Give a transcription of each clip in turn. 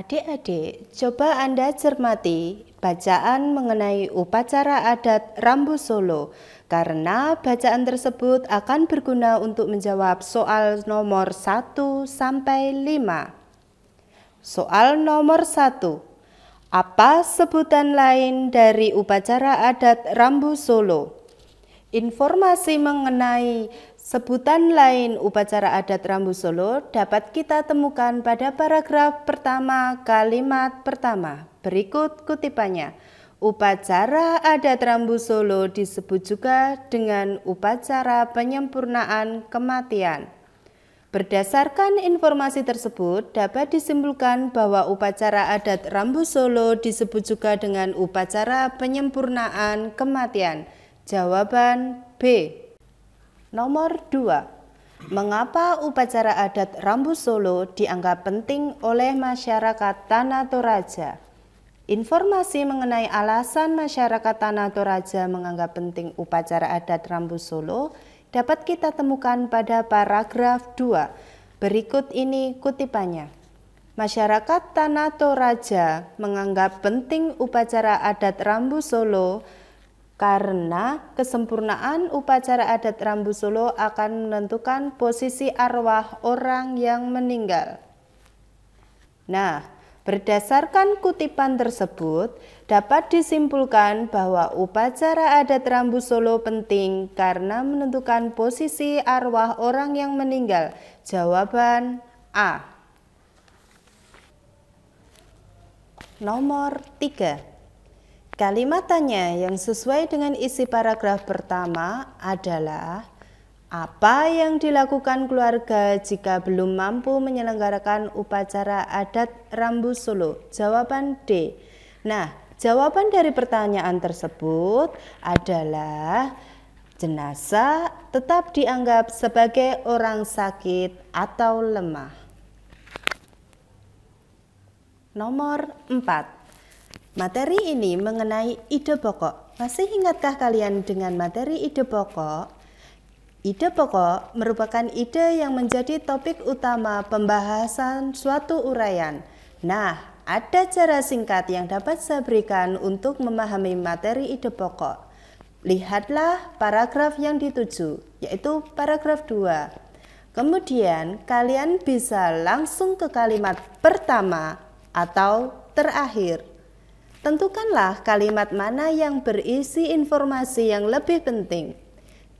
Adik-adik, coba Anda cermati bacaan mengenai upacara adat Rambu Solo, karena bacaan tersebut akan berguna untuk menjawab soal nomor 1 sampai 5. Soal nomor 1. Apa sebutan lain dari upacara adat Rambu Solo? Informasi mengenai sebutan lain upacara adat Rambu Solo dapat kita temukan pada paragraf pertama kalimat pertama. Berikut kutipannya. Upacara adat Rambu Solo disebut juga dengan upacara penyempurnaan kematian. Berdasarkan informasi tersebut, dapat disimpulkan bahwa upacara adat Rambu Solo disebut juga dengan upacara penyempurnaan kematian. Jawaban B. Nomor 2. Mengapa upacara adat Rambu Solo dianggap penting oleh masyarakat Tanah Toraja? Informasi mengenai alasan masyarakat Tanah Toraja menganggap penting upacara adat Rambu Solo dapat kita temukan pada paragraf 2. Berikut ini kutipannya. Masyarakat Tanah Toraja menganggap penting upacara adat Rambu Solo karena kesempurnaan upacara adat Rambu Solo akan menentukan posisi arwah orang yang meninggal. Nah, berdasarkan kutipan tersebut, dapat disimpulkan bahwa upacara adat Rambu Solo penting karena menentukan posisi arwah orang yang meninggal. Jawaban A. Nomor 3. Kalimat tanya yang sesuai dengan isi paragraf pertama adalah apa yang dilakukan keluarga jika belum mampu menyelenggarakan upacara adat Rambu Solo? Jawaban D. Nah, jawaban dari pertanyaan tersebut adalah jenazah tetap dianggap sebagai orang sakit atau lemah. Nomor 4. Materi ini mengenai ide pokok. Masih ingatkah kalian dengan materi ide pokok? Ide pokok merupakan ide yang menjadi topik utama pembahasan suatu uraian. Nah, ada cara singkat yang dapat saya berikan untuk memahami materi ide pokok. Lihatlah paragraf yang dituju, yaitu paragraf 2. Kemudian kalian bisa langsung ke kalimat pertama atau terakhir. Tentukanlah kalimat mana yang berisi informasi yang lebih penting.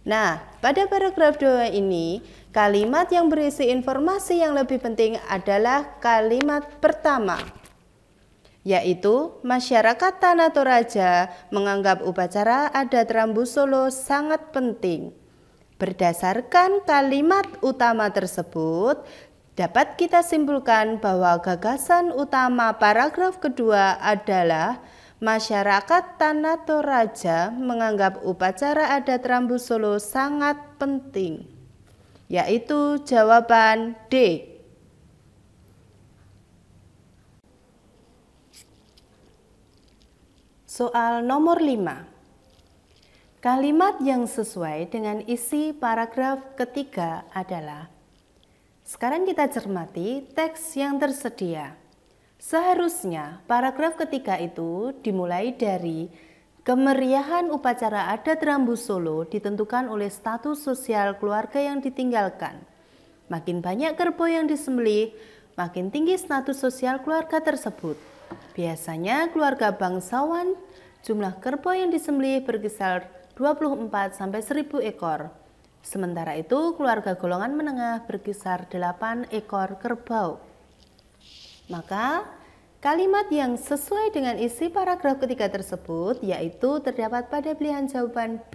Nah, pada paragraf 2 ini, kalimat yang berisi informasi yang lebih penting adalah kalimat pertama, yaitu masyarakat Tanah Toraja menganggap upacara adat Rambu Solo sangat penting. Berdasarkan kalimat utama tersebut, dapat kita simpulkan bahwa gagasan utama paragraf kedua adalah masyarakat Tanah Toraja menganggap upacara adat Rambu Solo sangat penting, yaitu jawaban D. Soal nomor 5. Kalimat yang sesuai dengan isi paragraf ketiga adalah. Sekarang kita cermati teks yang tersedia. Seharusnya paragraf ketiga itu dimulai dari kemeriahan upacara adat Rambu Solo ditentukan oleh status sosial keluarga yang ditinggalkan. Makin banyak kerbau yang disembelih, makin tinggi status sosial keluarga tersebut. Biasanya keluarga bangsawan jumlah kerbau yang disembelih berkisar 24 sampai 1000 ekor. Sementara itu, keluarga golongan menengah berkisar 8 ekor kerbau. Maka, kalimat yang sesuai dengan isi paragraf ketiga tersebut yaitu terdapat pada pilihan jawaban B.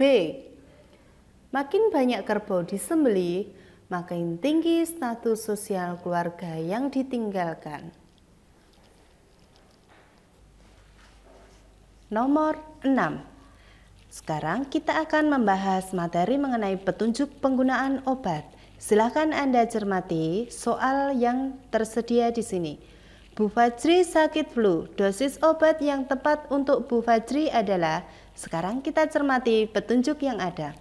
Makin banyak kerbau disembelih, makin tinggi status sosial keluarga yang ditinggalkan. Nomor 6. Sekarang kita akan membahas materi mengenai petunjuk penggunaan obat. Silakan Anda cermati soal yang tersedia di sini. Bu Fajri sakit flu. Dosis obat yang tepat untuk Bu Fajri adalah. Sekarang kita cermati petunjuk yang ada.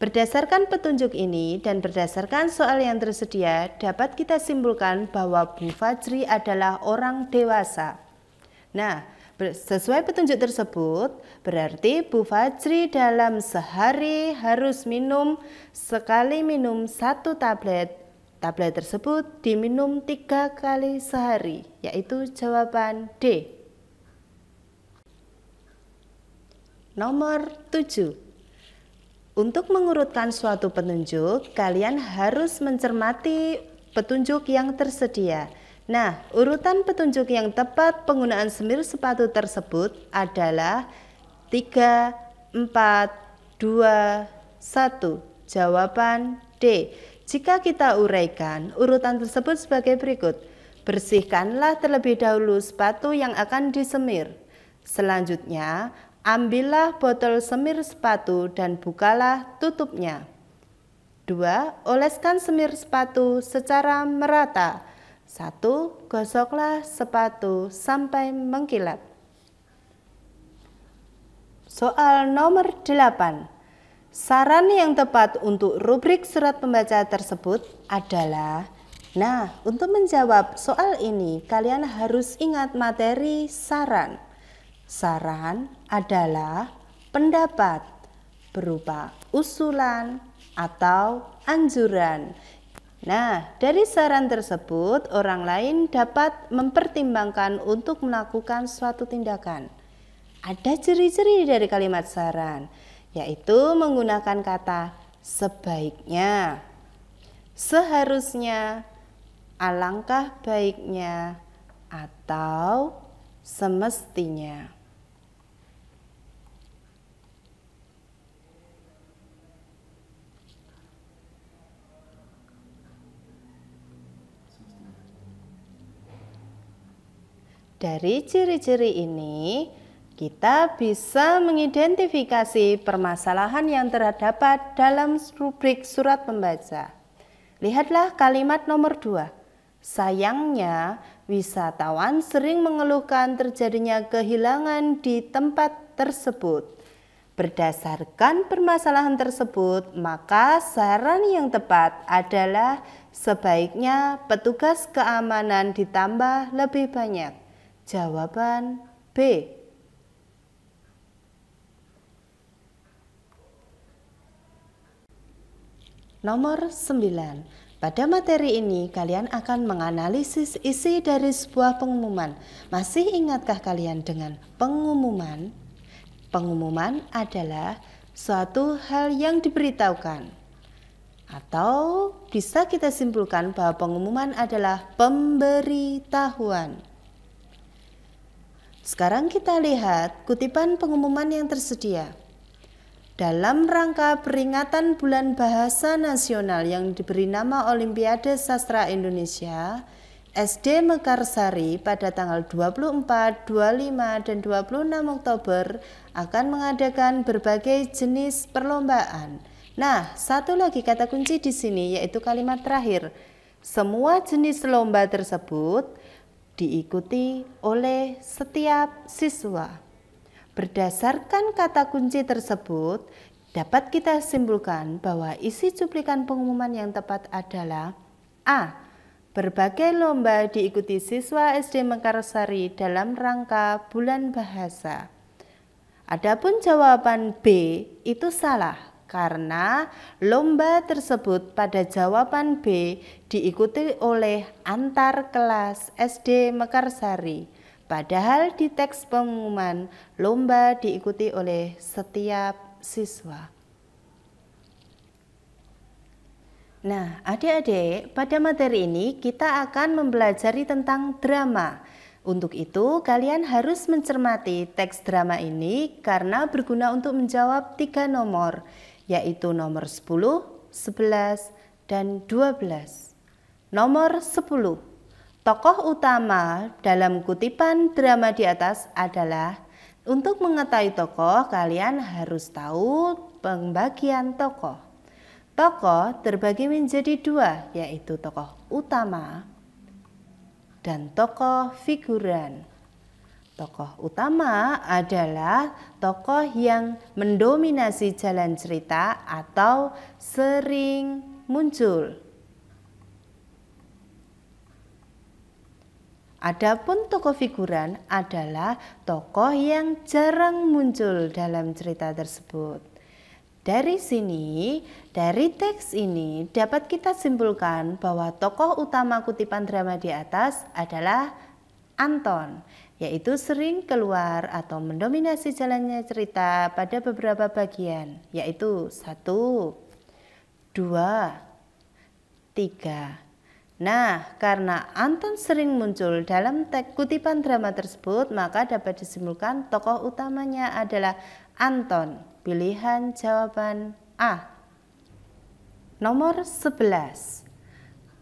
Berdasarkan petunjuk ini dan berdasarkan soal yang tersedia, dapat kita simpulkan bahwa Bu Fajri adalah orang dewasa. Nah, sesuai petunjuk tersebut, berarti Bu Fajri dalam sehari harus sekali minum 1 tablet. Tablet tersebut diminum 3 kali sehari, yaitu jawaban D. Nomor 7. Untuk mengurutkan suatu petunjuk, kalian harus mencermati petunjuk yang tersedia. Nah, urutan petunjuk yang tepat penggunaan semir sepatu tersebut adalah 3, 4, 2, 1. Jawaban D. Jika kita uraikan, urutan tersebut sebagai berikut. Bersihkanlah terlebih dahulu sepatu yang akan disemir. Selanjutnya, ambillah botol semir sepatu dan bukalah tutupnya. 2. Oleskan semir sepatu secara merata. 1. Gosoklah sepatu sampai mengkilat. Soal nomor 8. Saran yang tepat untuk rubrik surat pembaca tersebut adalah, untuk menjawab soal ini kalian harus ingat materi saran. Saran adalah pendapat berupa usulan atau anjuran. Nah, dari saran tersebut orang lain dapat mempertimbangkan untuk melakukan suatu tindakan. Ada ciri-ciri dari kalimat saran, yaitu menggunakan kata sebaiknya, seharusnya, alangkah baiknya, atau semestinya. Dari ciri-ciri ini, kita bisa mengidentifikasi permasalahan yang terdapat dalam rubrik surat pembaca. Lihatlah kalimat nomor 2. Sayangnya, wisatawan sering mengeluhkan terjadinya kehilangan di tempat tersebut. Berdasarkan permasalahan tersebut, maka saran yang tepat adalah sebaiknya petugas keamanan ditambah lebih banyak. Jawaban B. Nomor 9. Pada materi ini kalian akan menganalisis isi dari sebuah pengumuman. Masih ingatkah kalian dengan pengumuman? Pengumuman adalah suatu hal yang diberitahukan. Atau bisa kita simpulkan bahwa pengumuman adalah pemberitahuan. Sekarang kita lihat kutipan pengumuman yang tersedia. Dalam rangka peringatan Bulan Bahasa Nasional yang diberi nama Olimpiade Sastra Indonesia, SD Mekarsari pada tanggal 24, 25, dan 26 Oktober akan mengadakan berbagai jenis perlombaan. Nah, satu lagi kata kunci di sini yaitu kalimat terakhir. Semua jenis lomba tersebut diikuti oleh setiap siswa. Berdasarkan kata kunci tersebut, dapat kita simpulkan bahwa isi cuplikan pengumuman yang tepat adalah A. Berbagai lomba diikuti siswa SD Mekarsari dalam rangka Bulan Bahasa. Adapun jawaban B itu salah. Karena lomba tersebut pada jawaban B diikuti oleh antar kelas SD Mekarsari. Padahal di teks pengumuman lomba diikuti oleh setiap siswa. Nah, adik-adik, pada materi ini kita akan mempelajari tentang drama. Untuk itu, kalian harus mencermati teks drama ini karena berguna untuk menjawab 3 nomor, yaitu nomor 10, 11, dan 12. Nomor 10. Tokoh utama dalam kutipan drama di atas adalah, untuk mengetahui tokoh, kalian harus tahu pembagian tokoh. Tokoh terbagi menjadi 2, yaitu tokoh utama dan tokoh figuran. Tokoh utama adalah tokoh yang mendominasi jalan cerita atau sering muncul. Adapun tokoh figuran adalah tokoh yang jarang muncul dalam cerita tersebut. Dari sini, dari teks ini dapat kita simpulkan bahwa tokoh utama kutipan drama di atas adalah Anton, yaitu sering keluar atau mendominasi jalannya cerita pada beberapa bagian, yaitu 1, 2, 3. Nah, karena Anton sering muncul dalam teks kutipan drama tersebut, maka dapat disimpulkan tokoh utamanya adalah Anton. Pilihan jawaban A. Nomor 11.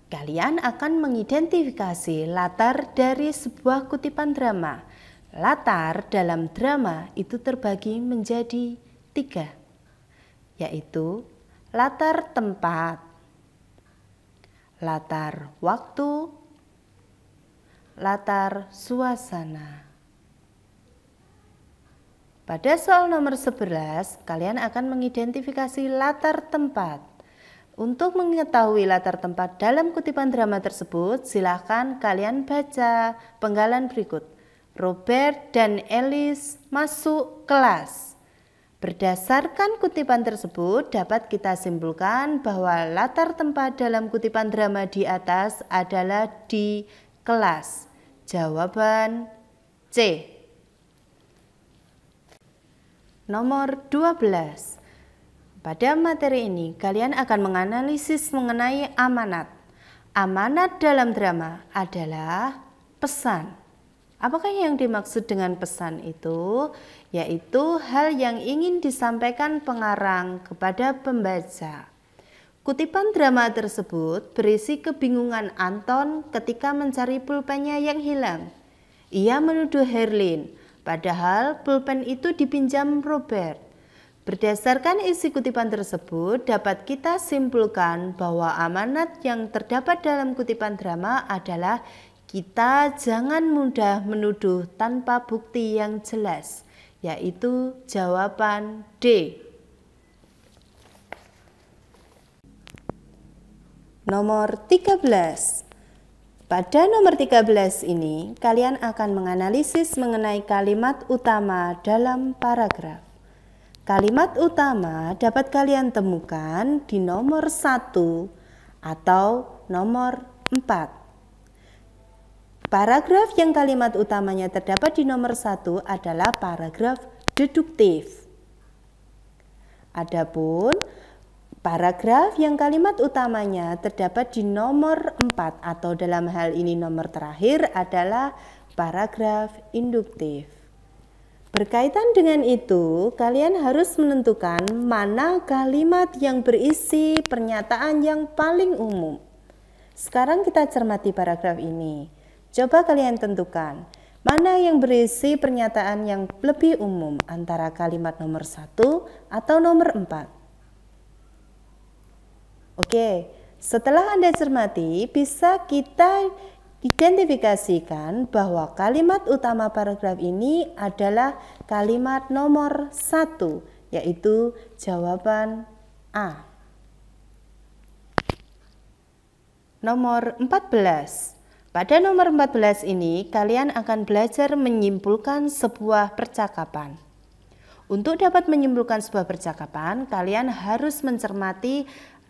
Kalian akan mengidentifikasi latar dari sebuah kutipan drama. Latar dalam drama itu terbagi menjadi 3, yaitu latar tempat, latar waktu, latar suasana. Pada soal nomor 11, kalian akan mengidentifikasi latar tempat. Untuk mengetahui latar tempat dalam kutipan drama tersebut, silakan kalian baca penggalan berikut. Robert dan Alice masuk kelas. Berdasarkan kutipan tersebut, dapat kita simpulkan bahwa latar tempat dalam kutipan drama di atas adalah di kelas. Jawaban C. Nomor 12. Pada materi ini, kalian akan menganalisis mengenai amanat. Amanat dalam drama adalah pesan. Apakah yang dimaksud dengan pesan itu? Yaitu hal yang ingin disampaikan pengarang kepada pembaca. Kutipan drama tersebut berisi kebingungan Anton ketika mencari pulpennya yang hilang. Ia menuduh Herlin, padahal pulpen itu dipinjam Robert. Berdasarkan isi kutipan tersebut, dapat kita simpulkan bahwa amanat yang terdapat dalam kutipan drama adalah kita jangan mudah menuduh tanpa bukti yang jelas, yaitu jawaban D. Nomor 13. Pada nomor 13 ini, kalian akan menganalisis mengenai kalimat utama dalam paragraf. Kalimat utama dapat kalian temukan di nomor 1 atau nomor 4. Paragraf yang kalimat utamanya terdapat di nomor 1 adalah paragraf deduktif. Adapun paragraf yang kalimat utamanya terdapat di nomor 4 atau dalam hal ini nomor terakhir adalah paragraf induktif. Berkaitan dengan itu, kalian harus menentukan mana kalimat yang berisi pernyataan yang paling umum. Sekarang kita cermati paragraf ini. Coba kalian tentukan mana yang berisi pernyataan yang lebih umum antara kalimat nomor 1 atau nomor 4. Oke, setelah Anda cermati, bisa kita identifikasikan bahwa kalimat utama paragraf ini adalah kalimat nomor 1, yaitu jawaban A. Nomor 14. Pada nomor 14 ini, kalian akan belajar menyimpulkan sebuah percakapan. Untuk dapat menyimpulkan sebuah percakapan, kalian harus mencermati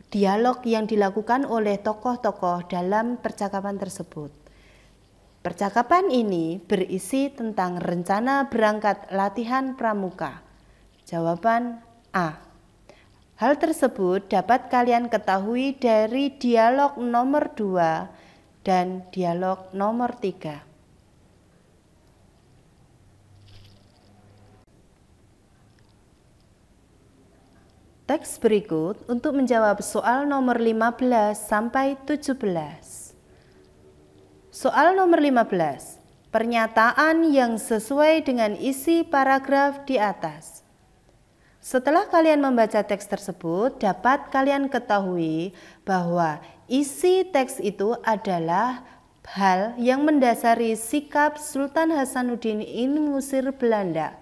dialog yang dilakukan oleh tokoh-tokoh dalam percakapan tersebut. Percakapan ini berisi tentang rencana berangkat latihan pramuka. Jawaban A. Hal tersebut dapat kalian ketahui dari dialog nomor 2 dan dialog nomor 3. Teks berikut untuk menjawab soal nomor 15 sampai 17. Soal nomor 15. Pernyataan yang sesuai dengan isi paragraf di atas. Setelah kalian membaca teks tersebut, dapat kalian ketahui bahwa isi teks itu adalah hal yang mendasari sikap Sultan Hasanuddin ingin mengusir Belanda.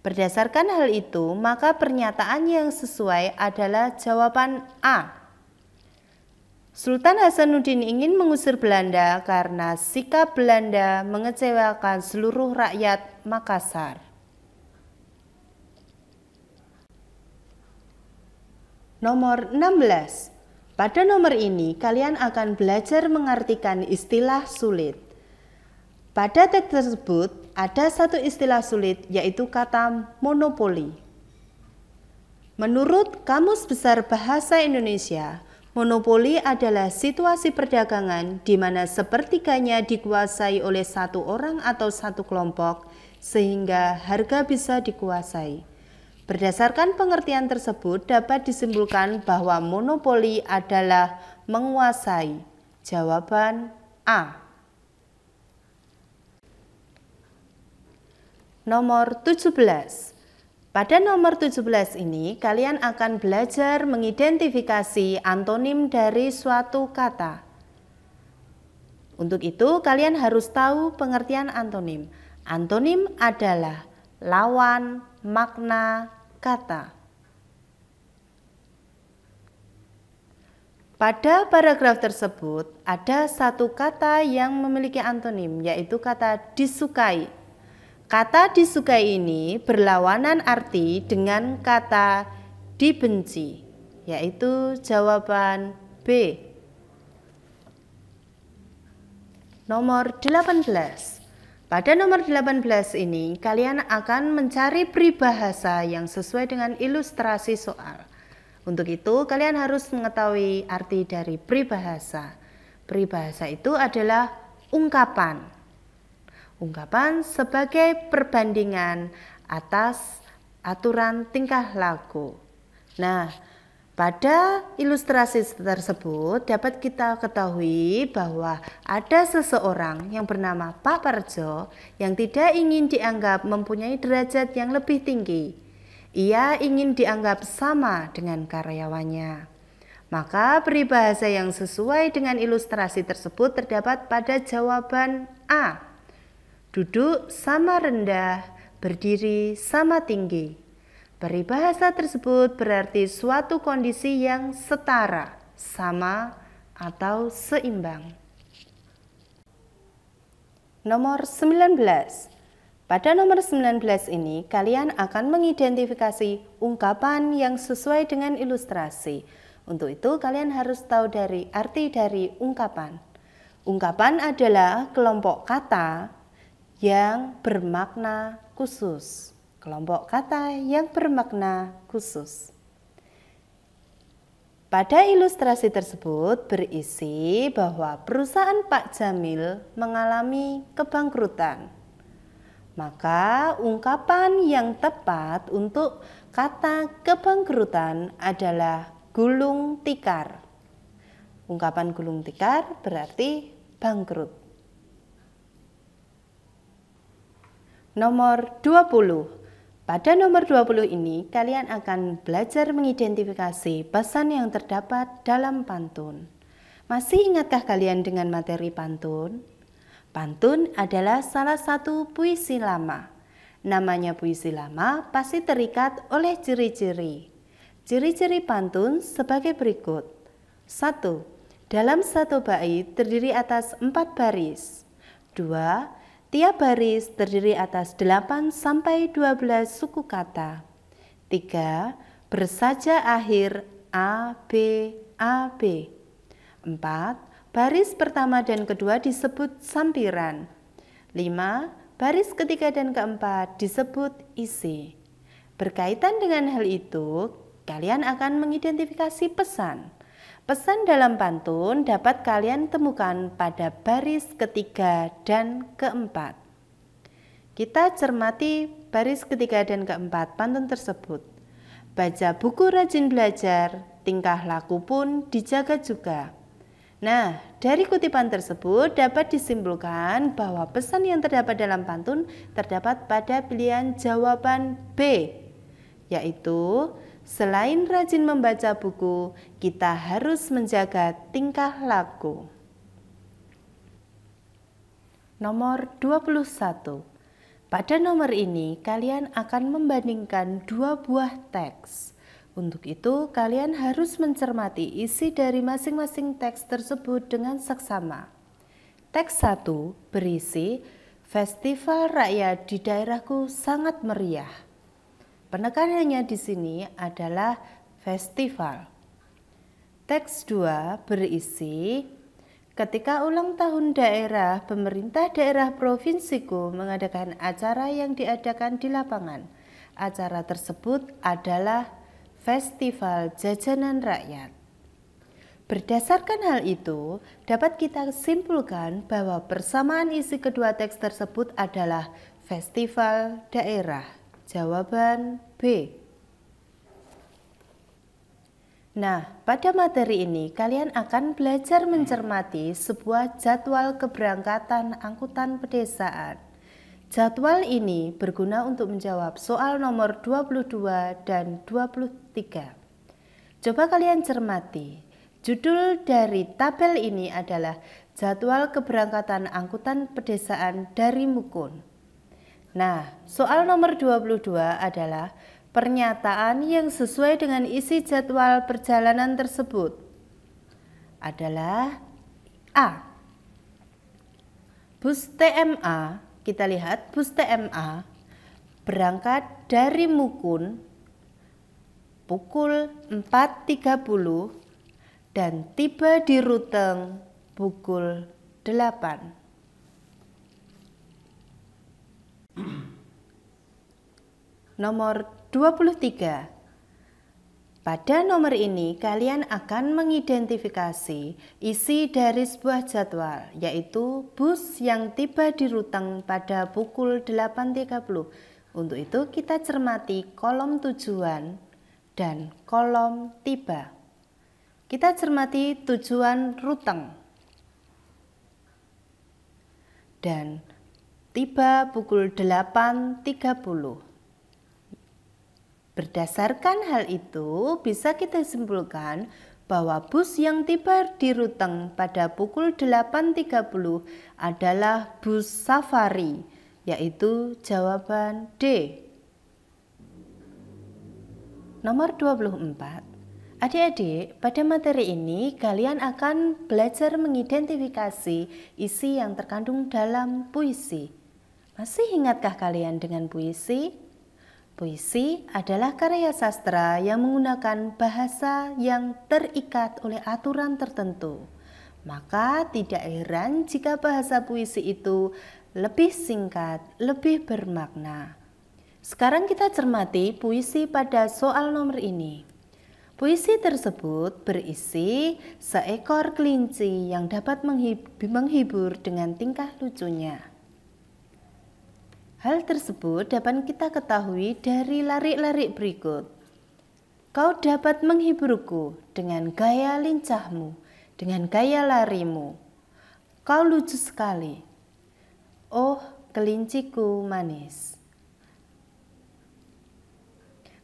Berdasarkan hal itu, maka pernyataan yang sesuai adalah jawaban A. Sultan Hasanuddin ingin mengusir Belanda karena sikap Belanda mengecewakan seluruh rakyat Makassar. Nomor 16. Pada nomor ini kalian akan belajar mengartikan istilah sulit. Pada teks tersebut ada satu istilah sulit, yaitu kata monopoli. Menurut Kamus Besar Bahasa Indonesia, monopoli adalah situasi perdagangan di mana sepertiganya dikuasai oleh satu orang atau satu kelompok sehingga harga bisa dikuasai. Berdasarkan pengertian tersebut dapat disimpulkan bahwa monopoli adalah menguasai. Jawaban A. Nomor 17. Pada nomor 17 ini kalian akan belajar mengidentifikasi antonim dari suatu kata. Untuk itu kalian harus tahu pengertian antonim. Antonim adalah lawan, makna, kata. Pada paragraf tersebut ada satu kata yang memiliki antonim, yaitu kata disukai. Kata disukai ini berlawanan arti dengan kata dibenci, yaitu jawaban B. Nomor 18. Pada nomor 18 ini, kalian akan mencari peribahasa yang sesuai dengan ilustrasi soal. Untuk itu, kalian harus mengetahui arti dari peribahasa. Peribahasa itu adalah ungkapan. Ungkapan sebagai perbandingan atas aturan tingkah laku. Nah, pada ilustrasi tersebut dapat kita ketahui bahwa ada seseorang yang bernama Pak Parjo yang tidak ingin dianggap mempunyai derajat yang lebih tinggi. Ia ingin dianggap sama dengan karyawannya. Maka peribahasa yang sesuai dengan ilustrasi tersebut terdapat pada jawaban A. Duduk sama rendah, berdiri sama tinggi. Peribahasa tersebut berarti suatu kondisi yang setara, sama, atau seimbang. Nomor 19. Pada nomor 19 ini, kalian akan mengidentifikasi ungkapan yang sesuai dengan ilustrasi. Untuk itu, kalian harus tahu dari arti dari ungkapan. Ungkapan adalah kelompok kata yang bermakna khusus. Kelompok kata yang bermakna khusus. Pada ilustrasi tersebut berisi bahwa perusahaan Pak Jamil mengalami kebangkrutan. Maka ungkapan yang tepat untuk kata kebangkrutan adalah gulung tikar. Ungkapan gulung tikar berarti bangkrut. Nomor 20. Pada nomor 20 ini, kalian akan belajar mengidentifikasi pesan yang terdapat dalam pantun. Masih ingatkah kalian dengan materi pantun? Pantun adalah salah satu puisi lama. Namanya puisi lama pasti terikat oleh ciri-ciri. Ciri-ciri pantun sebagai berikut. 1. Dalam satu bait terdiri atas 4 baris. 2. Tiap baris terdiri atas 8 sampai 12 suku kata. 3. Bersaja akhir A, B, A, B. 4. Baris pertama dan kedua disebut sampiran. 5. Baris ketiga dan keempat disebut isi. Berkaitan dengan hal itu, kalian akan mengidentifikasi pesan. Pesan dalam pantun dapat kalian temukan pada baris ketiga dan keempat. Kita cermati baris ketiga dan keempat pantun tersebut. Baca buku rajin belajar, tingkah laku pun dijaga juga. Nah, dari kutipan tersebut dapat disimpulkan bahwa pesan yang terdapat dalam pantun terdapat pada pilihan jawaban B, yaitu selain rajin membaca buku, kita harus menjaga tingkah laku. Nomor 21. Pada nomor ini kalian akan membandingkan dua buah teks. Untuk itu kalian harus mencermati isi dari masing-masing teks tersebut dengan seksama. Teks 1 berisi festival rakyat di daerahku sangat meriah. Penekanannya di sini adalah festival. Teks 2 berisi ketika ulang tahun daerah, pemerintah daerah provinsiku mengadakan acara yang diadakan di lapangan. Acara tersebut adalah Festival Jajanan Rakyat. Berdasarkan hal itu, dapat kita simpulkan bahwa persamaan isi kedua teks tersebut adalah festival daerah. Jawaban B. Nah, pada materi ini kalian akan belajar mencermati sebuah jadwal keberangkatan angkutan pedesaan. Jadwal ini berguna untuk menjawab soal nomor 22 dan 23. Coba kalian cermati. Judul dari tabel ini adalah jadwal keberangkatan angkutan pedesaan dari Mukun. Nah, soal nomor 22 adalah pernyataan yang sesuai dengan isi jadwal perjalanan tersebut. Adalah A. Bus TMA, kita lihat bus TMA berangkat dari Mukun pukul 4.30 dan tiba di Ruteng pukul 8. Nomor 23. Pada nomor ini kalian akan mengidentifikasi isi dari sebuah jadwal, yaitu bus yang tiba di Ruteng pada pukul 8.30. Untuk itu kita cermati kolom tujuan dan kolom tiba. Kita cermati tujuan Ruteng dan tiba pukul 8.30. Berdasarkan hal itu, bisa kita simpulkan bahwa bus yang tiba di Ruteng pada pukul 8.30 adalah bus safari, yaitu jawaban D. Nomor 24. Adik-adik, pada materi ini kalian akan belajar mengidentifikasi isi yang terkandung dalam puisi. Masih ingatkah kalian dengan puisi? Puisi adalah karya sastra yang menggunakan bahasa yang terikat oleh aturan tertentu. Maka tidak heran jika bahasa puisi itu lebih singkat, lebih bermakna. Sekarang kita cermati puisi pada soal nomor ini. Puisi tersebut berisi seekor kelinci yang dapat menghibur dengan tingkah lucunya. Hal tersebut dapat kita ketahui dari larik-larik berikut. Kau dapat menghiburku dengan gaya lincahmu, dengan gaya larimu. Kau lucu sekali. Oh, kelinciku manis.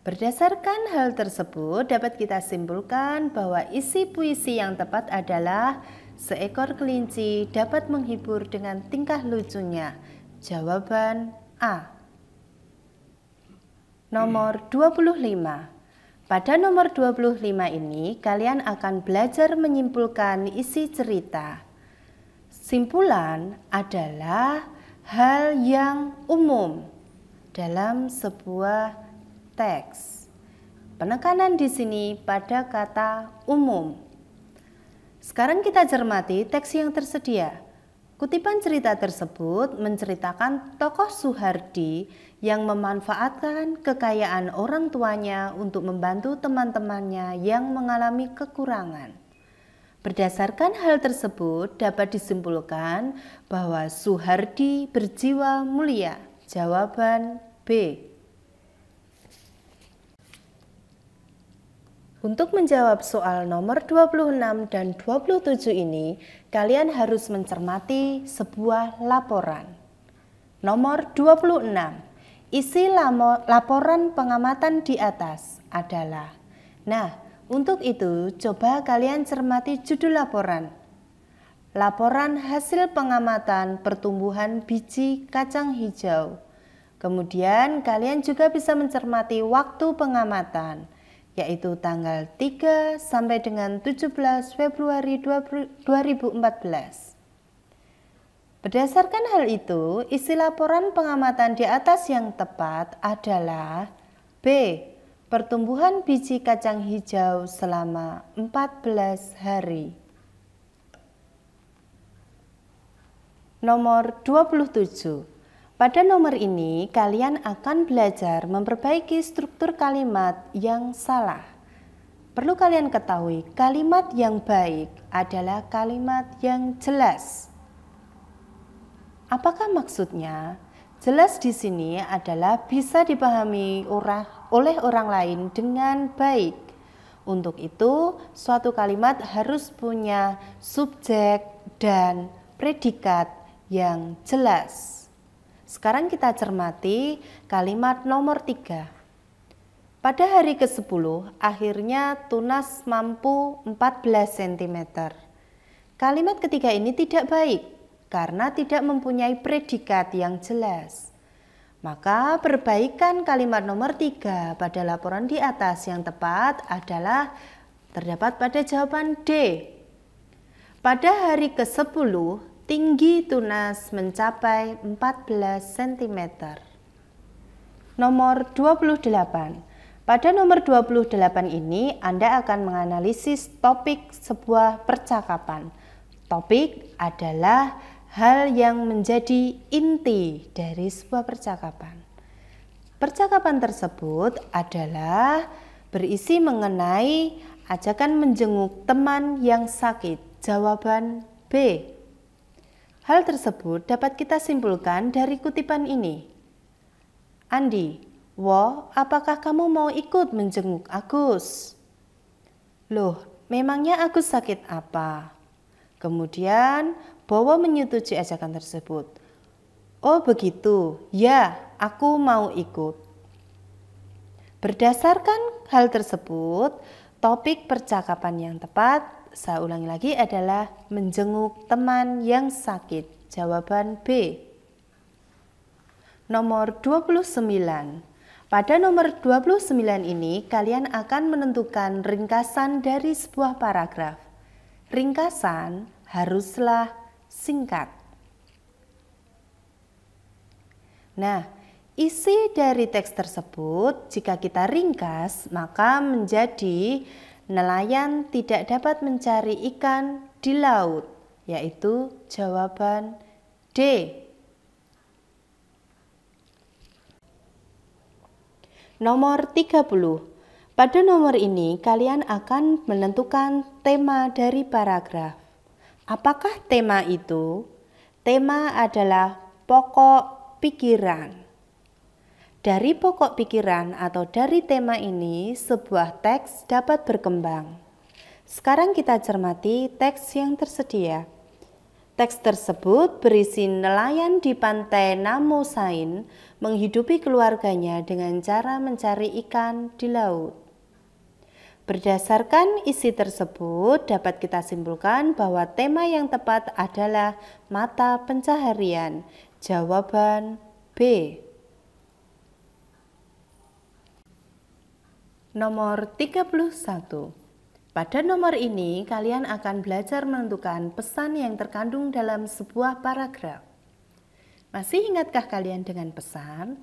Berdasarkan hal tersebut dapat kita simpulkan bahwa isi puisi yang tepat adalah seekor kelinci dapat menghibur dengan tingkah lucunya. Jawaban A. Nomor 25. Pada nomor 25 ini kalian akan belajar menyimpulkan isi cerita. Simpulan adalah hal yang umum dalam sebuah teks. Penekanan di sini pada kata umum. Sekarang kita cermati teks yang tersedia. Kutipan cerita tersebut menceritakan tokoh Suhardi yang memanfaatkan kekayaan orang tuanya untuk membantu teman-temannya yang mengalami kekurangan. Berdasarkan hal tersebut dapat disimpulkan bahwa Suhardi berjiwa mulia. Jawaban B. Untuk menjawab soal nomor 26 dan 27 ini, kalian harus mencermati sebuah laporan. Nomor 26. Isi laporan pengamatan di atas adalah. Nah, untuk itu coba kalian cermati judul laporan. laporan hasil pengamatan pertumbuhan biji kacang hijau. Kemudian kalian juga bisa mencermati waktu pengamatan, yaitu tanggal 3 sampai dengan 17 Februari 2014. Berdasarkan hal itu, isi laporan pengamatan di atas yang tepat adalah B. Pertumbuhan biji kacang hijau selama 14 hari. Nomor 27. Pada nomor ini, kalian akan belajar memperbaiki struktur kalimat yang salah. Perlu kalian ketahui, kalimat yang baik adalah kalimat yang jelas. Apakah maksudnya? Jelas di sini adalah bisa dipahami oleh orang lain dengan baik. Untuk itu, suatu kalimat harus punya subjek dan predikat yang jelas. Sekarang kita cermati kalimat nomor 3. Pada hari ke-10, akhirnya Tunas mampu 14 cm. Kalimat ketiga ini tidak baik karena tidak mempunyai predikat yang jelas. Maka perbaikan kalimat nomor 3 pada laporan di atas yang tepat adalah terdapat pada jawaban D. Pada hari ke-10, tinggi Tunas mencapai 14 cm. Nomor 28. Pada nomor 28 ini Anda akan menganalisis topik sebuah percakapan. Topik adalah hal yang menjadi inti dari sebuah percakapan. Percakapan tersebut adalah berisi mengenai ajakan menjenguk teman yang sakit. Jawaban B. Hal tersebut dapat kita simpulkan dari kutipan ini. Andi, Wo, apakah kamu mau ikut menjenguk Agus? Loh, memangnya Agus sakit apa? Kemudian Bowo menyetujui ajakan tersebut. Oh begitu, ya aku mau ikut. Berdasarkan hal tersebut, topik percakapan yang tepat, saya ulangi lagi, adalah menjenguk teman yang sakit. Jawaban B. Nomor 29. Pada nomor 29 ini, kalian akan menentukan ringkasan dari sebuah paragraf. Ringkasan haruslah singkat. Nah, isi dari teks tersebut jika kita ringkas maka menjadi nelayan tidak dapat mencari ikan di laut, yaitu jawaban D. Nomor 30. Pada nomor ini kalian akan menentukan tema dari paragraf. Apakah tema itu? Tema adalah pokok pikiran. Dari pokok pikiran atau dari tema ini, sebuah teks dapat berkembang. Sekarang kita cermati teks yang tersedia. Teks tersebut berisi nelayan di pantai Namosain menghidupi keluarganya dengan cara mencari ikan di laut. Berdasarkan isi tersebut, dapat kita simpulkan bahwa tema yang tepat adalah mata pencaharian. Jawaban B. Nomor 31. Pada nomor ini, kalian akan belajar menentukan pesan yang terkandung dalam sebuah paragraf. Masih ingatkah kalian dengan pesan?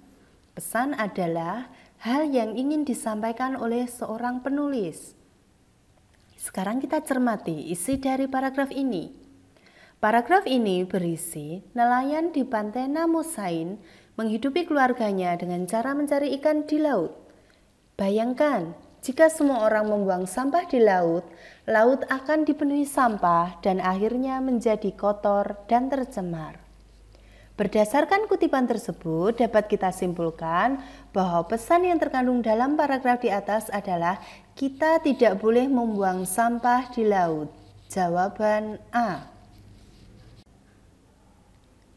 Pesan adalah hal yang ingin disampaikan oleh seorang penulis. Sekarang kita cermati isi dari paragraf ini. Paragraf ini berisi nelayan di pantai Namosain menghidupi keluarganya dengan cara mencari ikan di laut. Bayangkan, jika semua orang membuang sampah di laut, laut akan dipenuhi sampah dan akhirnya menjadi kotor dan tercemar. Berdasarkan kutipan tersebut, dapat kita simpulkan bahwa pesan yang terkandung dalam paragraf di atas adalah kita tidak boleh membuang sampah di laut. Jawaban A.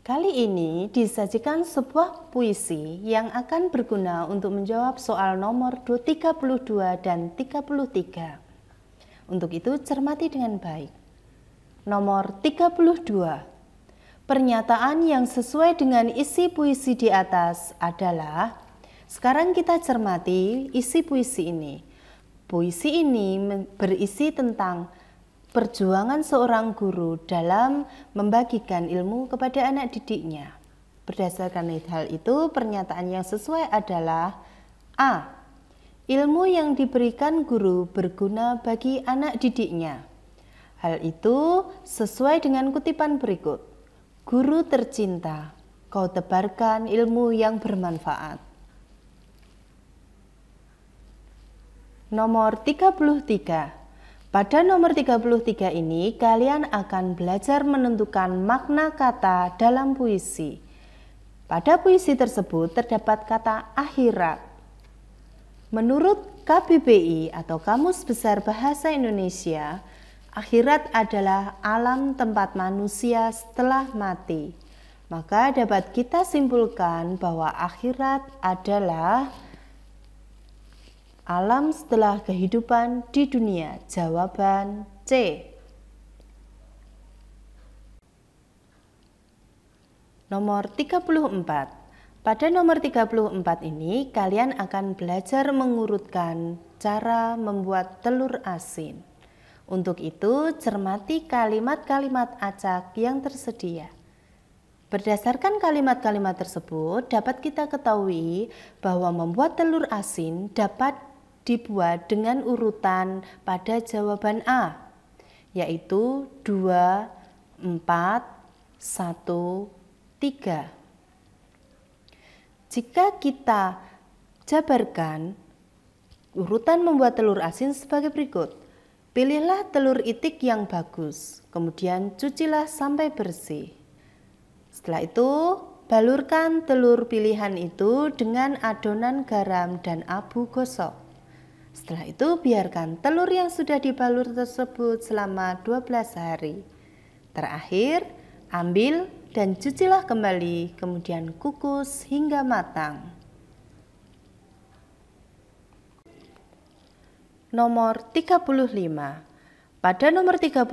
Kali ini disajikan sebuah puisi yang akan berguna untuk menjawab soal nomor 32 dan 33. Untuk itu cermati dengan baik. Nomor 32. Pernyataan yang sesuai dengan isi puisi di atas adalah, sekarang kita cermati isi puisi ini. Puisi ini berisi tentang perjuangan seorang guru dalam membagikan ilmu kepada anak didiknya. Berdasarkan hal itu, pernyataan yang sesuai adalah A. Ilmu yang diberikan guru berguna bagi anak didiknya. Hal itu sesuai dengan kutipan berikut. Guru tercinta, kau tebarkan ilmu yang bermanfaat. Nomor 33. Pada nomor 33 ini, kalian akan belajar menentukan makna kata dalam puisi. Pada puisi tersebut terdapat kata akhirat. Menurut KBBI atau Kamus Besar Bahasa Indonesia, akhirat adalah alam tempat manusia setelah mati. Maka dapat kita simpulkan bahwa akhirat adalah alam setelah kehidupan di dunia. Jawaban C. Nomor 34. Pada nomor 34 ini, kalian akan belajar mengurutkan cara membuat telur asin. Untuk itu, cermati kalimat-kalimat acak yang tersedia. Berdasarkan kalimat-kalimat tersebut, dapat kita ketahui bahwa membuat telur asin dapat dibuat dengan urutan pada jawaban A, yaitu 2, 4, 1, 3. Jika kita jabarkan urutan membuat telur asin sebagai berikut. Pilihlah telur itik yang bagus, kemudian cucilah sampai bersih. Setelah itu, balurkan telur pilihan itu dengan adonan garam dan abu gosok. Setelah itu, biarkan telur yang sudah dibalur tersebut selama 12 hari. Terakhir, ambil dan cucilah kembali, kemudian kukus hingga matang. Nomor 35. Pada nomor 35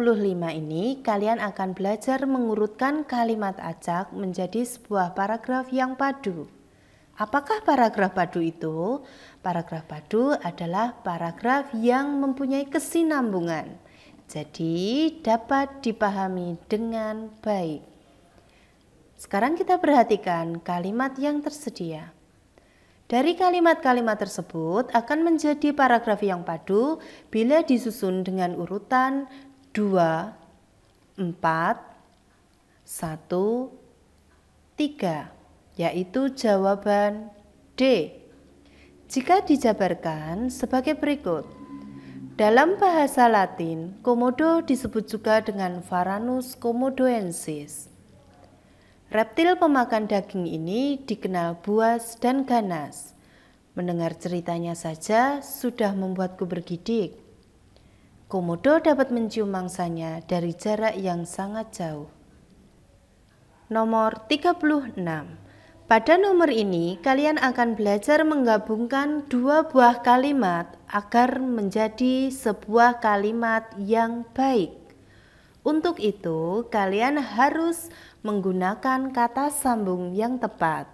ini, kalian akan belajar mengurutkan kalimat acak menjadi sebuah paragraf yang padu. Apakah paragraf padu itu? Paragraf padu adalah paragraf yang mempunyai kesinambungan, jadi dapat dipahami dengan baik. Sekarang kita perhatikan kalimat yang tersedia. Dari kalimat-kalimat tersebut akan menjadi paragraf yang padu bila disusun dengan urutan 2, 4, 1, 3, yaitu jawaban D. Jika dijabarkan sebagai berikut. Dalam bahasa Latin, komodo disebut juga dengan Varanus komodoensis. Reptil pemakan daging ini dikenal buas dan ganas. Mendengar ceritanya saja sudah membuatku bergidik. Komodo dapat mencium mangsanya dari jarak yang sangat jauh. Nomor 36. Pada nomor ini, kalian akan belajar menggabungkan dua buah kalimat agar menjadi sebuah kalimat yang baik. Untuk itu, kalian harus menggunakan kata sambung yang tepat.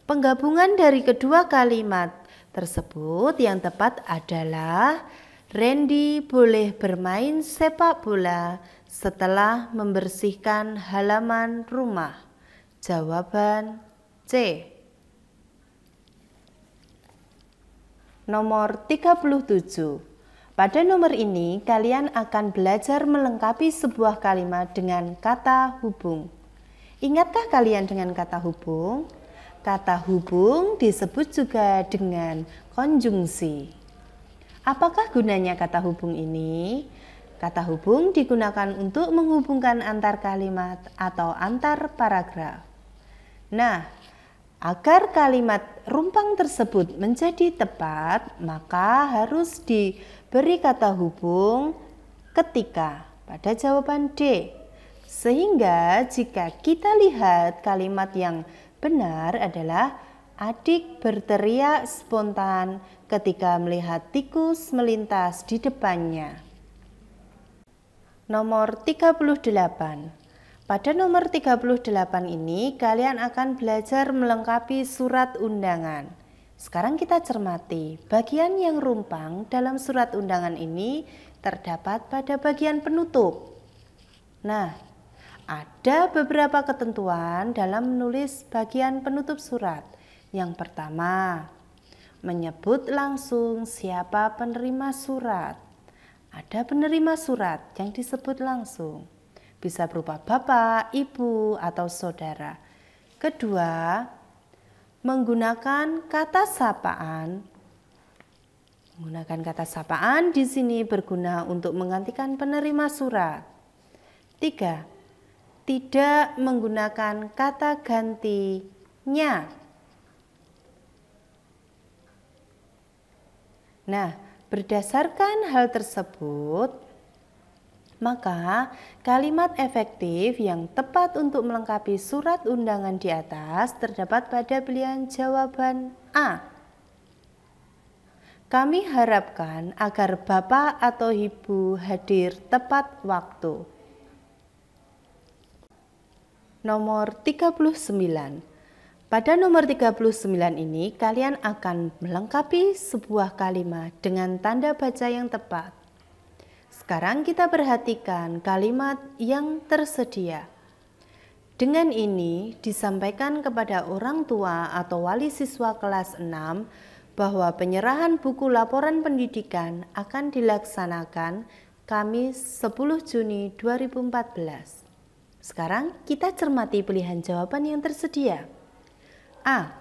Penggabungan dari kedua kalimat tersebut yang tepat adalah Randy boleh bermain sepak bola setelah membersihkan halaman rumah. Jawaban C. Nomor 37. Pada nomor ini, kalian akan belajar melengkapi sebuah kalimat dengan kata hubung. Ingatkah kalian dengan kata hubung? Kata hubung disebut juga dengan konjungsi. Apakah gunanya kata hubung ini? Kata hubung digunakan untuk menghubungkan antar kalimat atau antar paragraf. Nah, agar kalimat rumpang tersebut menjadi tepat, maka harus diberi kata hubung ketika pada jawaban D. Sehingga jika kita lihat kalimat yang benar adalah adik berteriak spontan ketika melihat tikus melintas di depannya. Nomor 38. Pada nomor 38 ini kalian akan belajar melengkapi surat undangan. Sekarang kita cermati, bagian yang rumpang dalam surat undangan ini terdapat pada bagian penutup. Nah, ada beberapa ketentuan dalam menulis bagian penutup surat. Yang pertama, menyebut langsung siapa penerima surat. Ada penerima surat yang disebut langsung. Bisa berupa bapak, ibu, atau saudara. Kedua, menggunakan kata sapaan. Menggunakan kata sapaan di sini berguna untuk menggantikan penerima surat. 3. Tidak menggunakan kata gantinya. Nah, berdasarkan hal tersebut, maka kalimat efektif yang tepat untuk melengkapi surat undangan di atas terdapat pada pilihan jawaban A. Kami harapkan agar bapak atau ibu hadir tepat waktu. Nomor 39. Pada nomor 39 ini kalian akan melengkapi sebuah kalimat dengan tanda baca yang tepat. Sekarang kita perhatikan kalimat yang tersedia. Dengan ini disampaikan kepada orang tua atau wali siswa kelas 6 bahwa penyerahan buku laporan pendidikan akan dilaksanakan Kamis 10 Juni 2014. Sekarang kita cermati pilihan jawaban yang tersedia. A.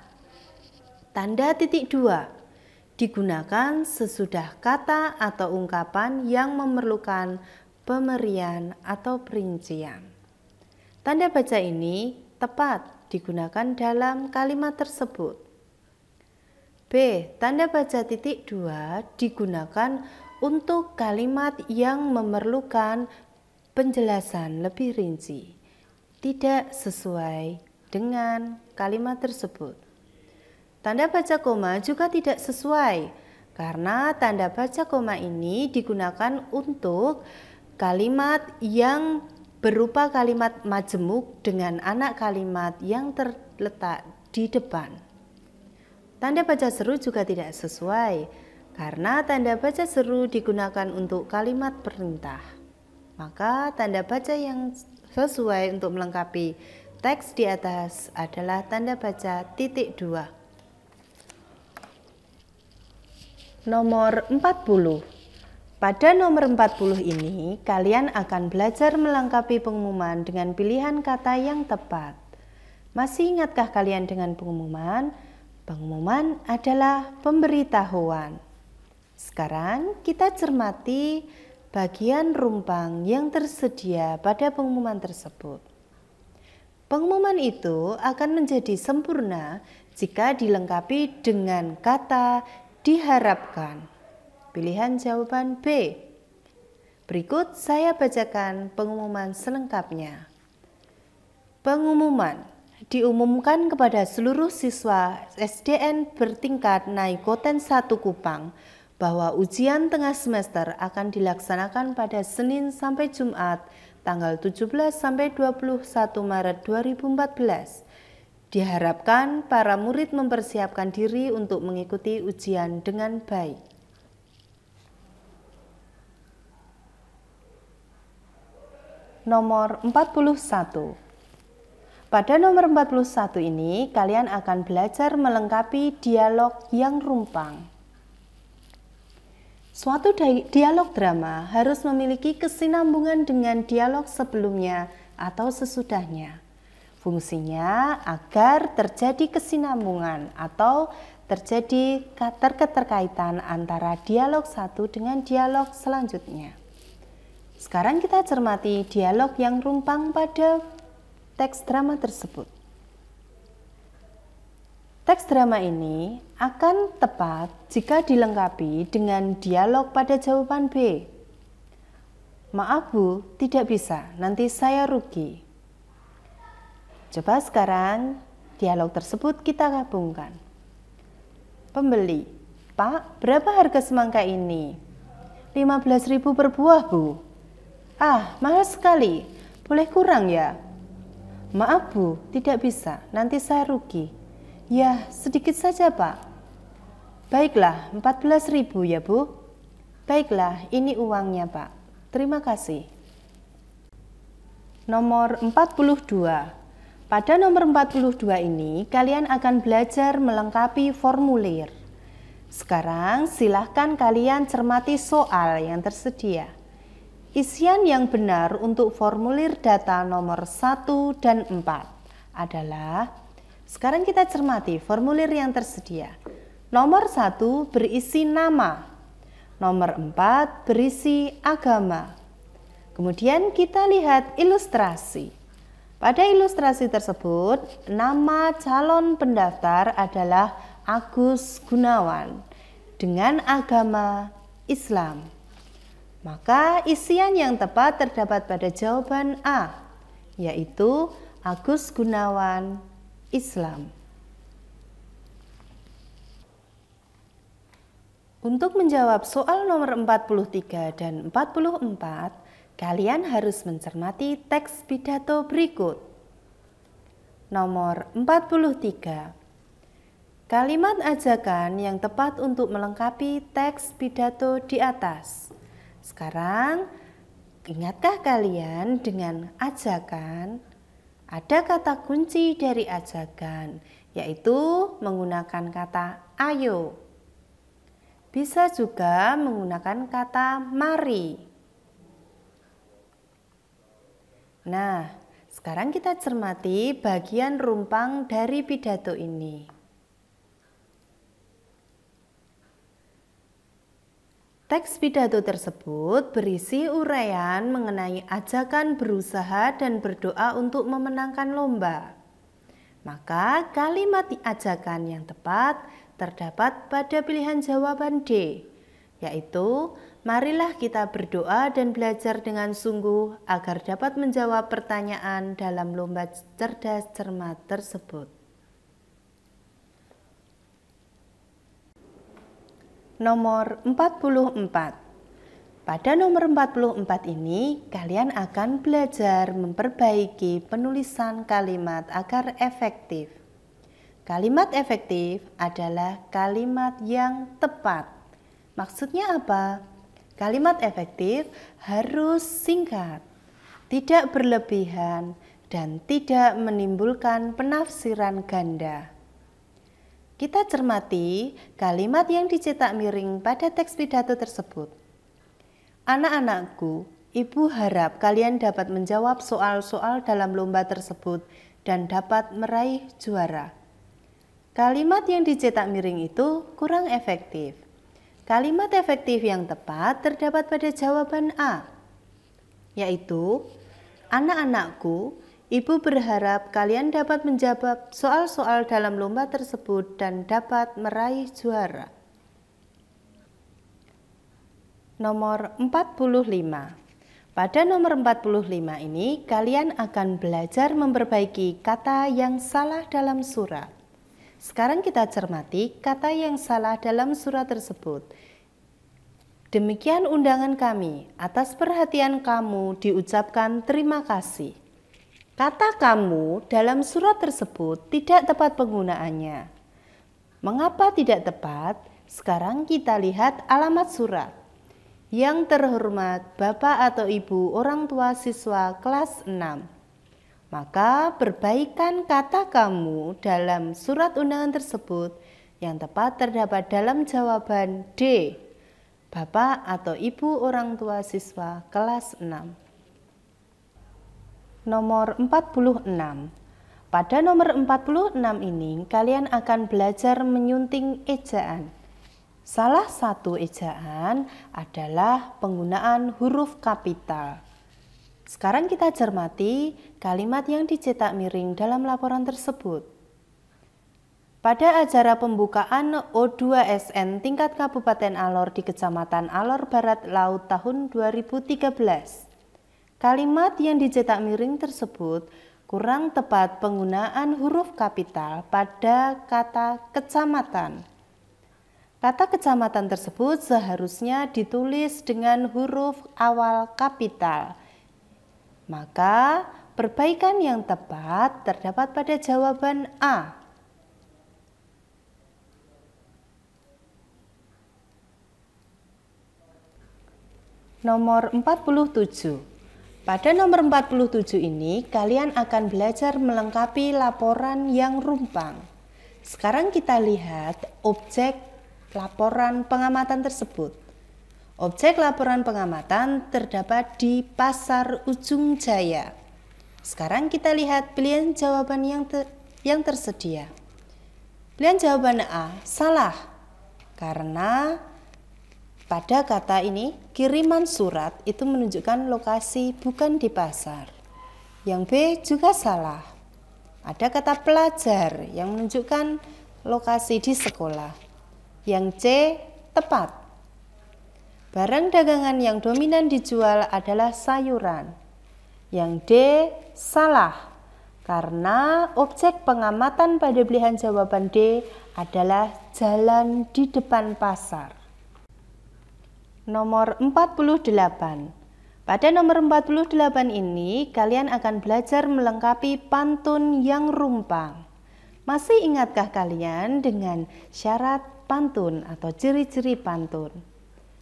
Tanda titik 2 digunakan sesudah kata atau ungkapan yang memerlukan pemberian atau perincian. Tanda baca ini tepat digunakan dalam kalimat tersebut. B. Tanda baca titik 2 digunakan untuk kalimat yang memerlukan penjelasan lebih rinci, tidak sesuai dengan kalimat tersebut. Tanda baca koma juga tidak sesuai karena tanda baca koma ini digunakan untuk kalimat yang berupa kalimat majemuk dengan anak kalimat yang terletak di depan. Tanda baca seru juga tidak sesuai karena tanda baca seru digunakan untuk kalimat perintah. Maka tanda baca yang sesuai untuk melengkapi teks di atas adalah tanda baca titik 2. Nomor 40. Pada nomor 40 ini, kalian akan belajar melengkapi pengumuman dengan pilihan kata yang tepat. Masih ingatkah kalian dengan pengumuman? Pengumuman adalah pemberitahuan. Sekarang kita cermati bagian rumpang yang tersedia pada pengumuman tersebut. Pengumuman itu akan menjadi sempurna jika dilengkapi dengan kata diharapkan. Pilihan jawaban B. Berikut saya bacakan pengumuman selengkapnya. Pengumuman diumumkan kepada seluruh siswa SDN bertingkat Naikoten 1 Kupang bahwa ujian tengah semester akan dilaksanakan pada Senin sampai Jumat tanggal 17 sampai 21 Maret 2014. Diharapkan para murid mempersiapkan diri untuk mengikuti ujian dengan baik. Nomor 41. Pada nomor 41 ini kalian akan belajar melengkapi dialog yang rumpang. Suatu dialog drama harus memiliki kesinambungan dengan dialog sebelumnya atau sesudahnya. Fungsinya agar terjadi kesinambungan atau terjadi keterkaitan antara dialog satu dengan dialog selanjutnya. Sekarang kita cermati dialog yang rumpang pada teks drama tersebut. Teks drama ini akan tepat jika dilengkapi dengan dialog pada jawaban B. Maaf Bu, tidak bisa, nanti saya rugi. Coba sekarang dialog tersebut kita gabungkan. Pembeli, Pak, berapa harga semangka ini? 15.000 per buah Bu. Ah, mahal sekali. Boleh kurang ya? Maaf Bu, tidak bisa. Nanti saya rugi. Ya, sedikit saja Pak. Baiklah, 14.000 ya Bu. Baiklah, ini uangnya Pak. Terima kasih. Nomor 42. Pada nomor 42 ini, kalian akan belajar melengkapi formulir. Sekarang silahkan kalian cermati soal yang tersedia. Isian yang benar untuk formulir data nomor 1 dan 4 adalah, sekarang kita cermati formulir yang tersedia. Nomor 1 berisi nama, nomor 4 berisi agama. Kemudian kita lihat ilustrasi. Pada ilustrasi tersebut, nama calon pendaftar adalah Agus Gunawan dengan agama Islam. Maka isian yang tepat terdapat pada jawaban A, yaitu Agus Gunawan Islam. Untuk menjawab soal nomor 43 dan 44, kalian harus mencermati teks pidato berikut. Nomor 43. Kalimat ajakan yang tepat untuk melengkapi teks pidato di atas. Sekarang, ingatkah kalian dengan ajakan? Ada kata kunci dari ajakan, yaitu menggunakan kata ayo. Bisa juga menggunakan kata mari. Nah, sekarang kita cermati bagian rumpang dari pidato ini. Teks pidato tersebut berisi uraian mengenai ajakan berusaha dan berdoa untuk memenangkan lomba. Maka kalimat ajakan yang tepat terdapat pada pilihan jawaban D, yaitu marilah kita berdoa dan belajar dengan sungguh agar dapat menjawab pertanyaan dalam lomba cerdas cermat tersebut. Nomor 44. Pada nomor 44 ini, kalian akan belajar memperbaiki penulisan kalimat agar efektif. Kalimat efektif adalah kalimat yang tepat. Maksudnya apa? Kalimat efektif harus singkat, tidak berlebihan, dan tidak menimbulkan penafsiran ganda. Kita cermati kalimat yang dicetak miring pada teks pidato tersebut. Anak-anakku, Ibu harap kalian dapat menjawab soal-soal dalam lomba tersebut dan dapat meraih juara. Kalimat yang dicetak miring itu kurang efektif. Kalimat efektif yang tepat terdapat pada jawaban A, yaitu anak-anakku, Ibu berharap kalian dapat menjawab soal-soal dalam lomba tersebut dan dapat meraih juara. Nomor 45. Pada nomor 45 ini, kalian akan belajar memperbaiki kata yang salah dalam surat. Sekarang kita cermati kata yang salah dalam surat tersebut. Demikian undangan kami, atas perhatian kamu diucapkan terima kasih. Kata kamu dalam surat tersebut tidak tepat penggunaannya. Mengapa tidak tepat? Sekarang kita lihat alamat surat. Yang terhormat Bapak atau Ibu orang tua siswa kelas 6. Maka perbaikan kata kamu dalam surat undangan tersebut yang tepat terdapat dalam jawaban D. Bapak atau Ibu orang tua siswa kelas 6. Nomor 46. Pada nomor 46 ini kalian akan belajar menyunting ejaan. Salah satu ejaan adalah penggunaan huruf kapital. Sekarang kita cermati kalimat yang dicetak miring dalam laporan tersebut. Pada acara pembukaan O2SN tingkat Kabupaten Alor di Kecamatan Alor Barat Laut tahun 2013. Kalimat yang dicetak miring tersebut kurang tepat penggunaan huruf kapital pada kata kecamatan. Kata kecamatan tersebut seharusnya ditulis dengan huruf awal kapital, Maka perbaikan yang tepat terdapat pada jawaban A. Nomor 47. Pada nomor 47 ini kalian akan belajar melengkapi laporan yang rumpang. Sekarang kita lihat objek laporan pengamatan tersebut. Objek laporan pengamatan terdapat di Pasar Ujung Jaya. Sekarang kita lihat pilihan jawaban yang tersedia. Pilihan jawaban A salah, karena pada kata ini, kiriman surat itu menunjukkan lokasi bukan di pasar. Yang B juga salah. Ada kata pelajar yang menunjukkan lokasi di sekolah. Yang C tepat. Barang dagangan yang dominan dijual adalah sayuran. Yang D salah, karena objek pengamatan pada pilihan jawaban D adalah jalan di depan pasar. Nomor 48. Pada nomor 48 ini kalian akan belajar melengkapi pantun yang rumpang. Masih ingatkah kalian dengan syarat pantun atau ciri-ciri pantun?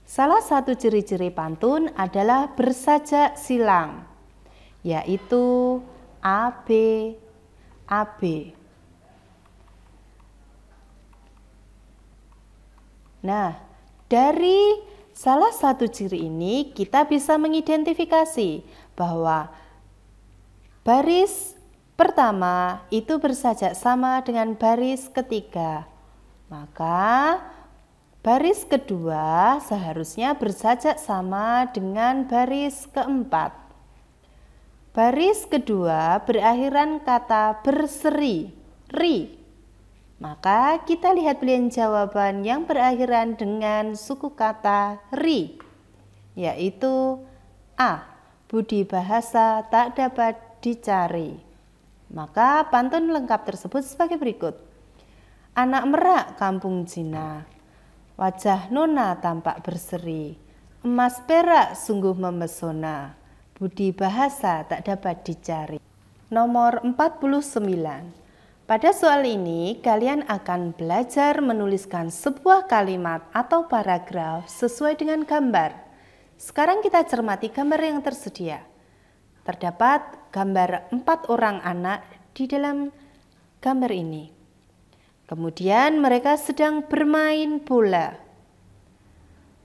Salah satu ciri-ciri pantun adalah bersajak silang, yaitu AB, AB. Nah, dari salah satu ciri ini kita bisa mengidentifikasi bahwa baris pertama itu bersajak sama dengan baris ketiga. Maka baris kedua seharusnya bersajak sama dengan baris keempat. Baris kedua berakhiran kata berseri, ri. Maka kita lihat pilihan jawaban yang berakhiran dengan suku kata ri, yaitu A. Budi bahasa tak dapat dicari. Maka pantun lengkap tersebut sebagai berikut. Anak merak kampung Cina, wajah nona tampak berseri, emas perak sungguh memesona, budi bahasa tak dapat dicari. Nomor 49. Pada soal ini, kalian akan belajar menuliskan sebuah kalimat atau paragraf sesuai dengan gambar. Sekarang kita cermati gambar yang tersedia. Terdapat gambar 4 orang anak di dalam gambar ini. Kemudian mereka sedang bermain bola.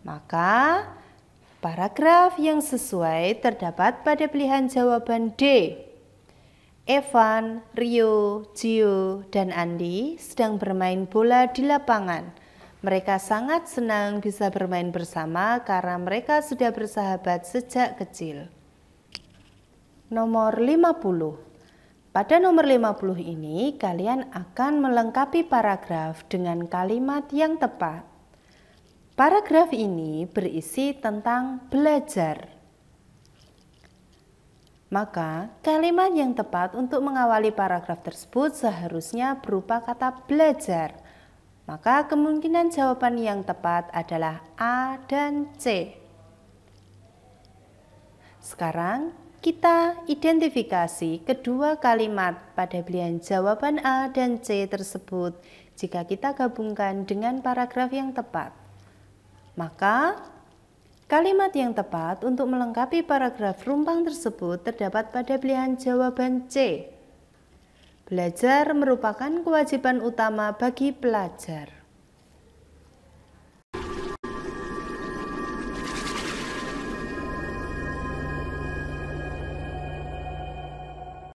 Maka paragraf yang sesuai terdapat pada pilihan jawaban D. Evan, Rio, Gio, dan Andi sedang bermain bola di lapangan. Mereka sangat senang bisa bermain bersama karena mereka sudah bersahabat sejak kecil. Nomor 50. Pada nomor 50 ini kalian akan melengkapi paragraf dengan kalimat yang tepat. Paragraf ini berisi tentang belajar. Maka kalimat yang tepat untuk mengawali paragraf tersebut seharusnya berupa kata belajar. Maka kemungkinan jawaban yang tepat adalah A dan C. Sekarang kita identifikasi kedua kalimat pada pilihan jawaban A dan C tersebut jika kita gabungkan dengan paragraf yang tepat. Maka kalimat yang tepat untuk melengkapi paragraf rumpang tersebut terdapat pada pilihan jawaban C. Belajar merupakan kewajiban utama bagi pelajar.